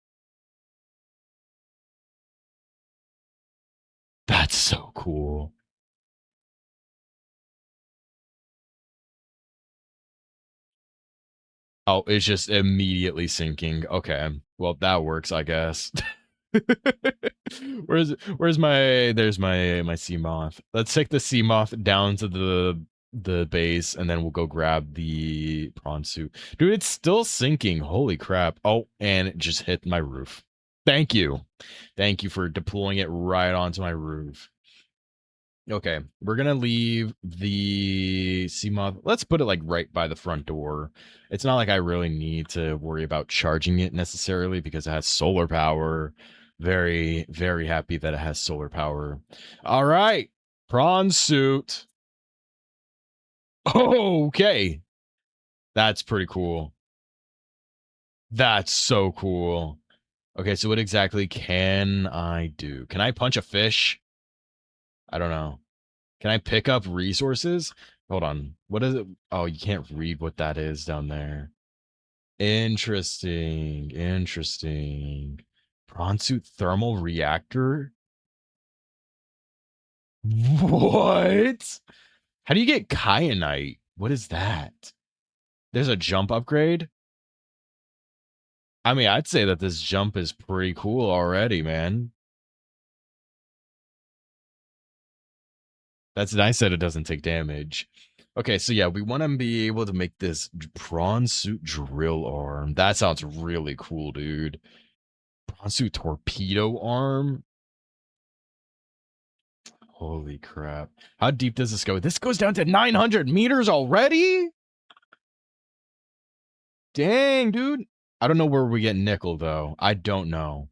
That's so cool. Oh, it's just immediately sinking. Okay. Well, that works, I guess. Where's my there's my sea moth. Let's take the sea moth down to the base, and then we'll go grab the prawn suit. Dude, it's still sinking. Holy crap. Oh, and it just hit my roof. Thank you. Thank you for deploying it right onto my roof. Okay, we're gonna leave the sea moth. Let's put it like right by the front door. It's not like I really need to worry about charging it necessarily because it has solar power. Very, very happy that it has solar power. All right, prawn suit. Okay, that's pretty cool. That's so cool. Okay, so what exactly can I do? Can I punch a fish? I don't know. Can I pick up resources? Hold on. What is it? Oh, you can't read what that is down there. Interesting. Interesting. Prawn suit thermal reactor? What? How do you get kyanite? What is that? There's a jump upgrade? I mean, I'd say that this jump is pretty cool already, man. That's nice that it doesn't take damage. Okay, so yeah, we want to be able to make this prawn suit drill arm. That sounds really cool, dude. Prawn suit torpedo arm. Holy crap. How deep does this go? This goes down to 900 meters already? Dang, dude. I don't know where we get nickel though. I don't know.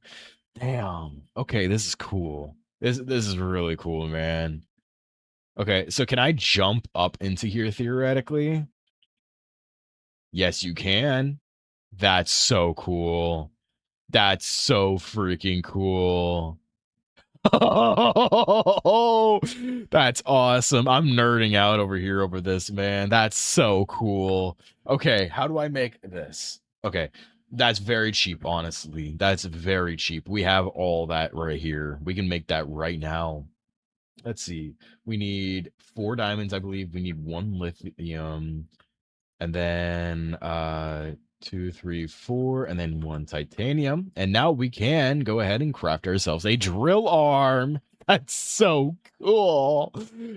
Damn. Okay, this is cool. This is really cool, man. Okay, so can I jump up into here theoretically? Yes, you can. That's so cool. That's so freaking cool. Oh, that's awesome. I'm nerding out over here over this, man. That's so cool. Okay, how do I make this? Okay, that's very cheap, honestly. That's very cheap. We have all that right here. We can make that right now. Let's see. We need 4 diamonds, I believe. We need 1 lithium. And then 2, 3, 4, and then 1 titanium. And now we can go ahead and craft ourselves a drill arm. That's so cool.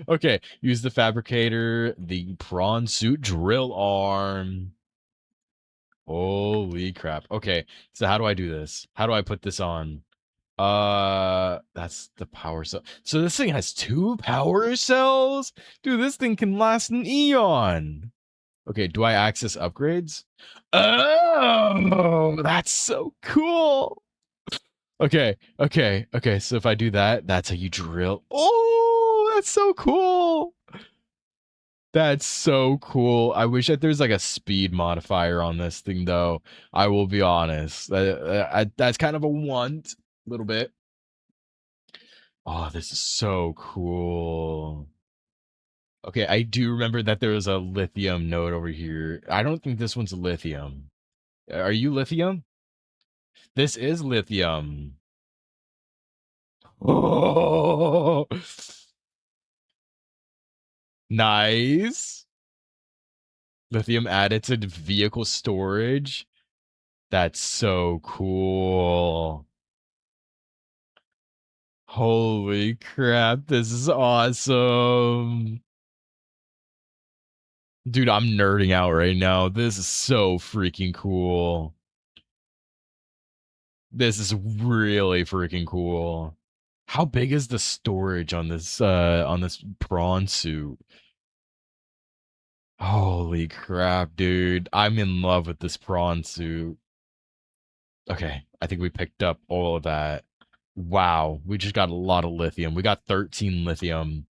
Okay, use the fabricator, the prawn suit drill arm. Holy crap. Okay, so how do I do this? How do I put this on? That's the power cell. So this thing has 2 power cells? Dude, this thing can last an eon. Okay, do I access upgrades? Oh, that's so cool. Okay. So if I do that, that's how you drill. Oh, that's so cool. That's so cool. I wish that there's like a speed modifier on this thing, though. I will be honest. That's kind of a want, a little bit. Oh, this is so cool. Okay, I do remember that there was a lithium node over here. I don't think this one's lithium. Are you lithium? This is lithium. Oh, nice. Lithium added to the vehicle storage. That's so cool. Holy crap, this is awesome. Dude, I'm nerding out right now. This is so freaking cool. This is really freaking cool. How big is the storage on this prawn suit? Holy crap, dude. I'm in love with this prawn suit. Okay, I think we picked up all of that. Wow, we just got a lot of lithium. We got 13 lithium.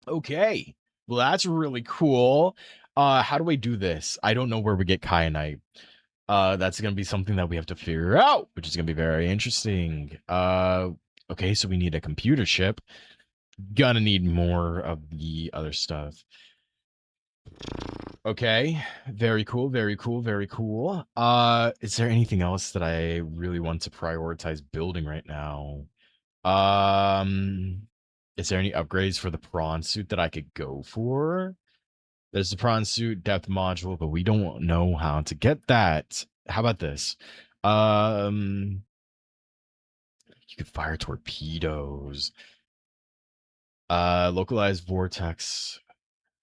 Okay. Well, that's really cool. How do I do this? I don't know where we get kyanite. That's gonna be something that we have to figure out, which is gonna be very interesting. Okay, so we need a computer chip. Gonna need more of the other stuff. Okay, very cool, very cool, very cool. Is there anything else that I really want to prioritize building right now? Um, is there any upgrades for the prawn suit that I could go for? There's the prawn suit depth module, but we don't know how to get that. How about this? Um, you could fire torpedoes. Localized vortex.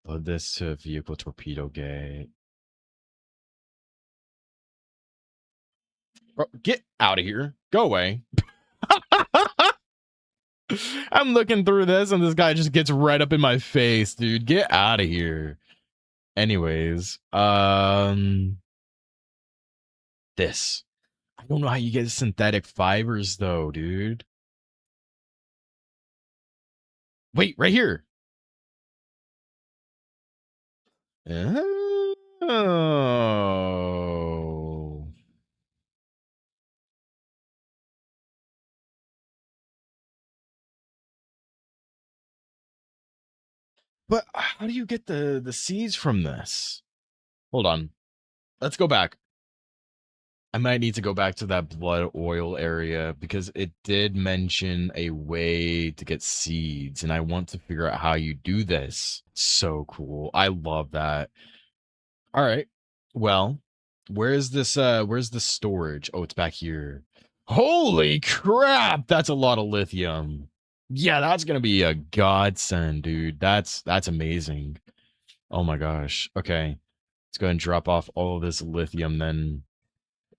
Load this to vehicle torpedo gate. Bro, get out of here. Go away. I'm looking through this and this guy just gets right up in my face, dude. Get out of here. Anyways, this. I don't know how you get synthetic fibers though, dude. Wait, right here. Oh. But how do you get the seeds from this? Hold on. Let's go back. I might need to go back to that blood oil area because it did mention a way to get seeds, and I want to figure out how you do this. So cool. I love that. All right. Well, where's the storage? Oh, it's back here. Holy crap, that's a lot of lithium. Yeah, that's gonna be a godsend, dude. That's amazing. Oh my gosh. Okay. Let's go ahead and drop off all of this lithium then.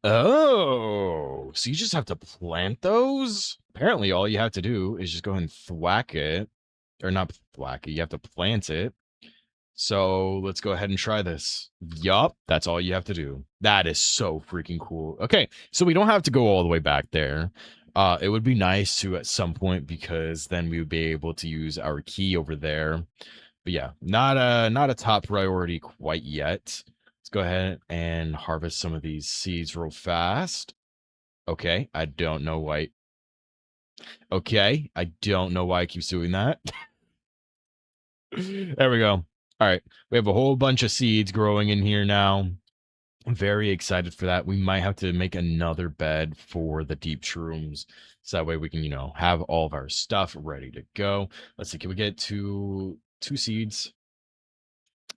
Oh, so you just have to plant those? Apparently, all you have to do is just go ahead and thwack it. Or not thwack it, you have to plant it. So let's go ahead and try this. Yup, that's all you have to do. That is so freaking cool. Okay, so we don't have to go all the way back there. It would be nice to at some point because then we would be able to use our key over there. But yeah, not a top priority quite yet. Let's go ahead and harvest some of these seeds real fast. Okay, I don't know why. Okay, I don't know why it keeps doing that. There we go. All right, we have a whole bunch of seeds growing in here now. I'm very excited for that. We might have to make another bed for the deep shrooms. So that way we can, have all of our stuff ready to go. Let's see, can we get two seeds?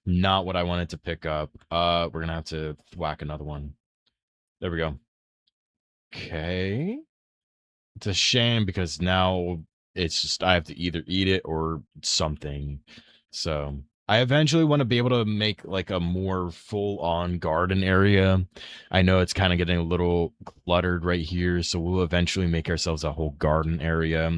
Not what I wanted to pick up. We're gonna have to whack another one. There we go. Okay. It's a shame because now it's just I have to either eat it or something. So I eventually want to be able to make like a more full-on garden area. I know it's kind of getting a little cluttered right here, so we'll eventually make ourselves a whole garden area.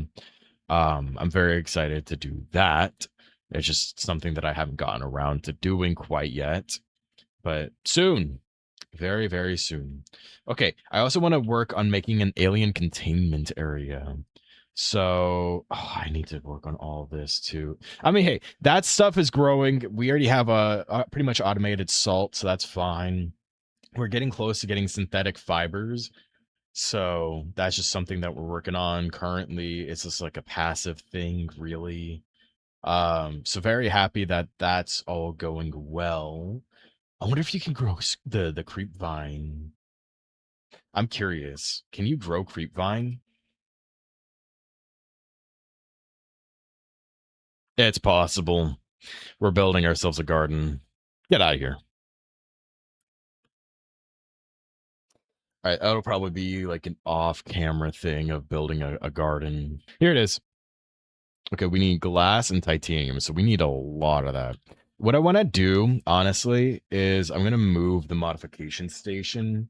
I'm very excited to do that. It's just something that I haven't gotten around to doing quite yet, but soon. Very, very soon. Okay, I also want to work on making an alien containment area. So I need to work on all this too. I mean, hey, that stuff is growing. We already have a pretty much automated salt, so that's fine. We're getting close to getting synthetic fibers. So that's just something that we're working on currently. It's just like a passive thing, really. So very happy that that's all going well. I wonder if you can grow the creep vine. I'm curious. Can you grow creep vine? It's possible. We're building ourselves a garden. Get out of here. All right, that'll probably be like an off-camera thing of building a garden. Here it is. Okay, we need glass and titanium, so we need a lot of that. What I want to do, honestly, is I'm going to move the modification station.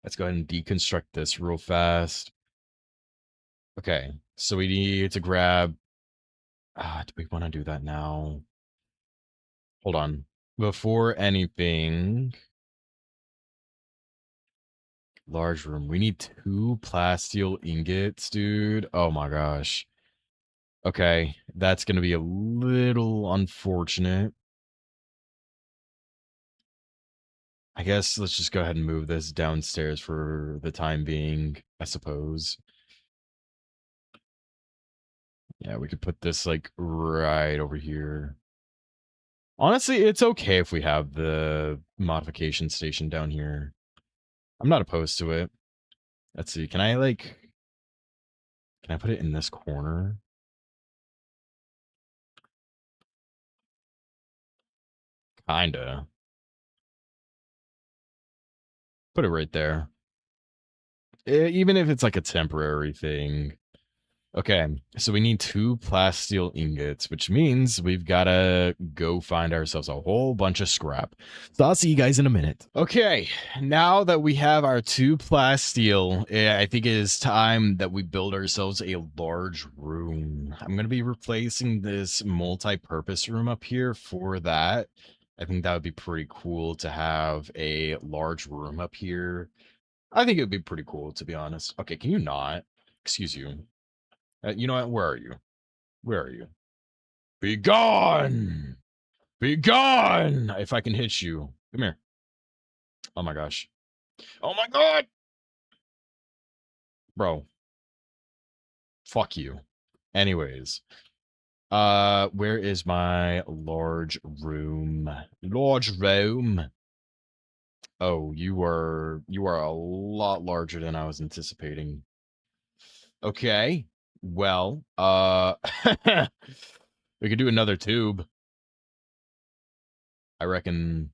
Let's go ahead and deconstruct this real fast. Okay, so we need to grab... do we want to do that now? Hold on. Before anything... Large room. We need 2 plasteel ingots, dude. Oh my gosh. Okay, that's going to be a little unfortunate. I guess let's just go ahead and move this downstairs for the time being, I suppose. Yeah, we could put this like right over here. Honestly, it's okay if we have the modification station down here. I'm not opposed to it. Let's see. Can I put it in this corner? Kinda. Put it right there. Even if it's like a temporary thing. Okay, so we need 2 plasteel ingots, which means we've got to go find ourselves a whole bunch of scrap. So I'll see you guys in a minute. Okay, now that we have our 2 plasteel, I think it is time that we build ourselves a large room. I'm going to be replacing this multi-purpose room up here for that. I think that would be pretty cool to have a large room up here. I think it would be pretty cool, to be honest. Okay, can you not? Excuse you. You know what? Where are you? Where are you? Be gone! Be gone! If I can hit you. Come here. Oh my gosh. Oh my god! Bro. Fuck you. Anyways. Where is my large room? Large room. Oh, you are a lot larger than I was anticipating. Okay. Well, we could do another tube. I reckon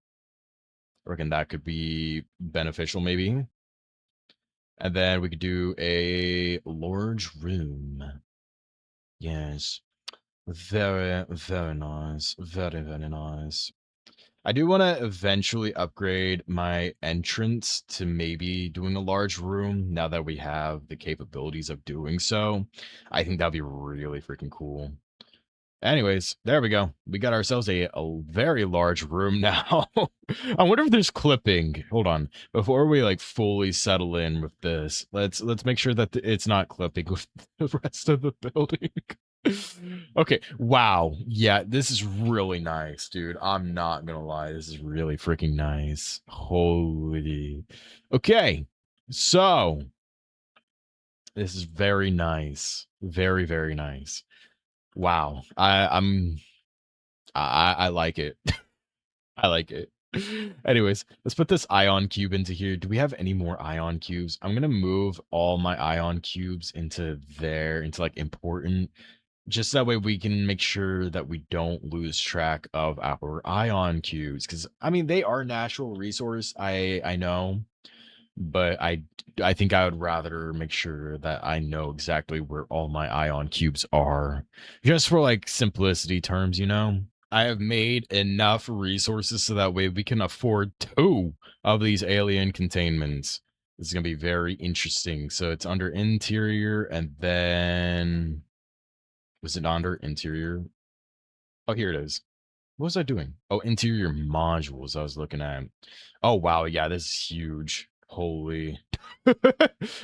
that could be beneficial, maybe. And then we could do a large room. Yes. Very, very nice. Very, very nice. I do want to eventually upgrade my entrance to maybe doing a large room now that we have the capabilities of doing so. I think that'd be really freaking cool. Anyways, there we go. We got ourselves a very large room now. I wonder if there's clipping. Hold on. Before we like fully settle in with this, let's make sure that it's not clipping with the rest of the building. Okay. Wow. Yeah, this is really nice, dude. I'm not gonna lie. This is really freaking nice. Holy. Okay. So this is very nice. Very, very nice. Wow. I like it. I like it. Anyways, let's put this ion cube into here. Do we have any more ion cubes? I'm gonna move all my ion cubes into there, into like important, just that way we can make sure that we don't lose track of our ion cubes. Because I mean, they are natural resource. I know, but I think I would rather make sure that I know exactly where all my ion cubes are, just for like simplicity terms, you know. I have made enough resources so that way we can afford 2 of these alien containments. This is gonna be very interesting. So it's under interior, and then was it under interior? Oh, here it is. What was I doing? Oh, interior modules I was looking at. Oh, wow. Yeah, this is huge. Holy.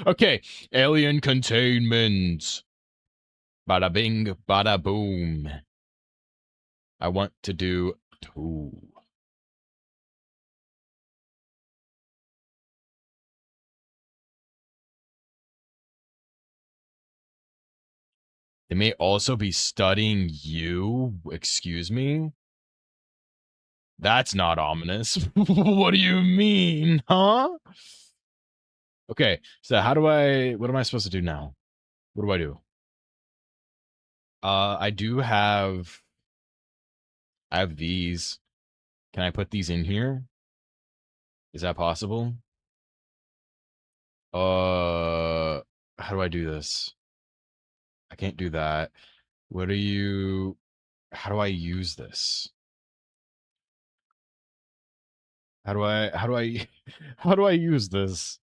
Okay. Alien containment. Bada bing, bada boom. I want to do 2. They may also be studying you. Excuse me? That's not ominous. What do you mean, huh? Okay, so what am I supposed to do now? What do I do? I have these. Can I put these in here? Is that possible? How do I do this? I can't do that. What do you, how do I use this? How do I, how do I use this?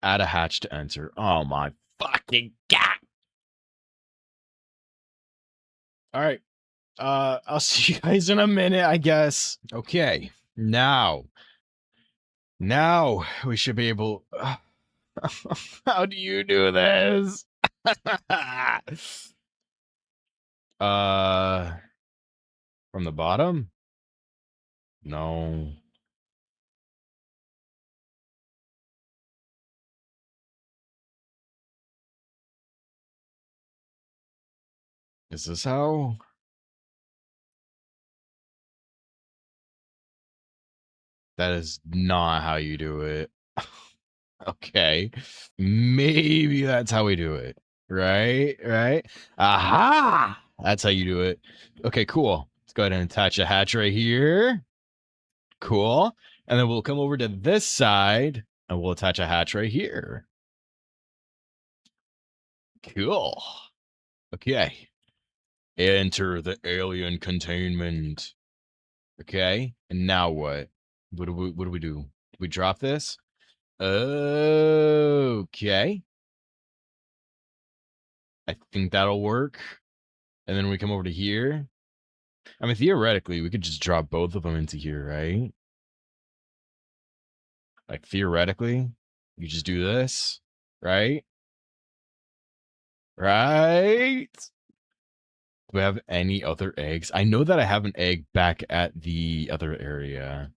Add a hatch to enter. Oh my fucking god. All right. I'll see you guys in a minute, I guess. Okay. Now we should be able. How do you do this? uh, from the bottom? No. Is this how? That is not how you do it. Okay. Maybe that's how we do it. Right? Right? Aha! That's how you do it. Okay, cool. Let's go ahead and attach a hatch right here. Cool. And then we'll come over to this side and we'll attach a hatch right here. Cool. Okay. Enter the alien containment. Okay. And now what? What do we do? Do we drop this? Okay. I think that'll work. And then we come over to here. I mean, theoretically, we could just drop both of them into here, right? Like, theoretically, you just do this, right? Right? Do we have any other eggs? I know that I have an egg back at the other area.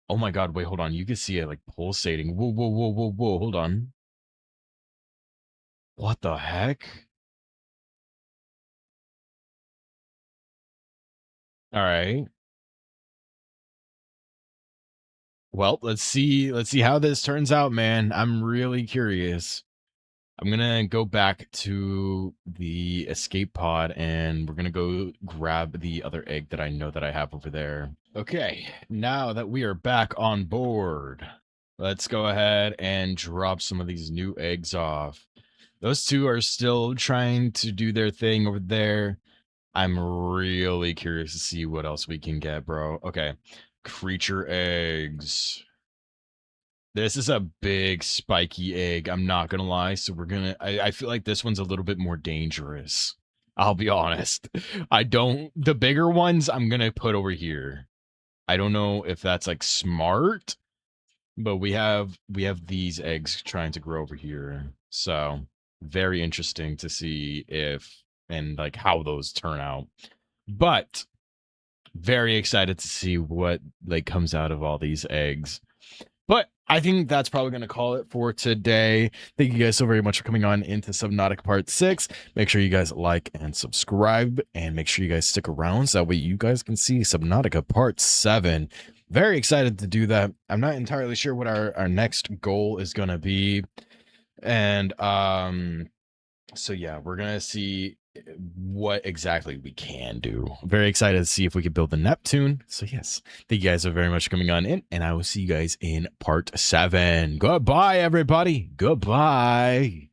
Oh my god, wait, hold on. You can see it like pulsating. Whoa, whoa, whoa, whoa, whoa. Hold on. What the heck? All right. Well, let's see how this turns out, man. I'm really curious. I'm gonna go back to the escape pod and we're gonna go grab the other egg that I know that I have over there. Okay, now that we are back on board, let's go ahead and drop some of these new eggs off. Those two are still trying to do their thing over there. I'm really curious to see what else we can get, bro. Okay, creature eggs. This is a big spiky egg. I'm not gonna lie. So we're gonna. I feel like this one's a little bit more dangerous. I'll be honest. The bigger ones I'm going to put over here. I don't know if that's like smart, but we have these eggs trying to grow over here. So very interesting to see if and like how those turn out. But very excited to see what like comes out of all these eggs. But I think that's probably going to call it for today. Thank you guys so very much for coming on into Subnautica Part 6. Make sure you guys like and subscribe, and make sure you guys stick around so that way you guys can see Subnautica Part 7. Very excited to do that. I'm not entirely sure what our next goal is going to be. And so yeah, we're going to see what exactly we can do. Very excited to see if we can build the Neptune. So yes, thank you guys so very much for coming on in, and I will see you guys in part 7. Goodbye, everybody. Goodbye.